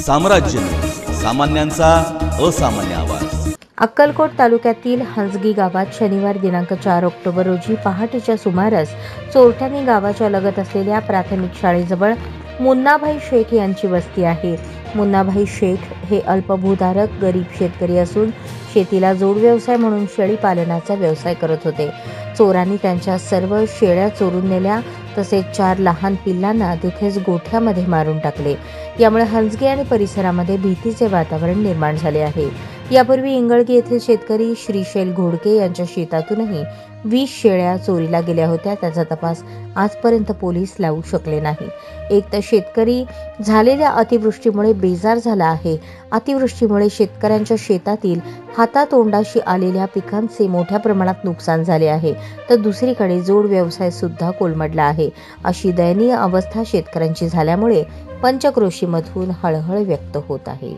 साम्राज्य न्यूज, सामान्यांचा असामान्य आवाज। अक्कलकोट तालुक्यातील हंसगी गावात शनिवार दिनांक 4 ऑक्टोबर रोजी पहाटेच्या सुमारास चोरट्यांनी गावाच्या लगत असलेल्या प्राथमिक शाळेजवळ मुन्नाभाई शेख यांची वस्ती आहे। मुन्नाभाई शेख हे अल्पभूधारक गरीब शेतकरी असून शेतीला जोड व्यवसाय म्हणून शेळी पालनाचा व्यवसाय करत होते। चोरांनी त्यांच्या सर्व शेळ्या चोरून नेल्या, तसेच 4 लहान पिल्लांना तिथेच गोठ्यामध्ये मारून टाकले। यामुळे हंसगी आणि परिसरामध्ये भीतीचे वातावरण निर्माण झाले आहे। यापूर्वी इंगळगी येथील शेतकरी श्रीशैल घोडके यांच्या शेतातूनही 20 शेळ्या चोरीला गेल्या होत्या। त्याचा तपास आजपर्यंत पोलीस लावू शकले नाही। एक तर शेतकरी झालेल्या अतिवृष्टीमुळे बेजार झाला आहे। अतिवृष्टीमुळे शेतकऱ्यांच्या शेतातील हातातोंडाशी आलेल्या पिकांचे मोठ्या प्रमाणात नुकसान झाले आहे, तर दुसरीकडे जोड व्यवसाय सुद्धा कोलमडला आहे। अशी दयनीय अवस्था शेतकऱ्यांची झाल्यामुळे पंचक्रोशीमधून हळहळ व्यक्त होत आहे।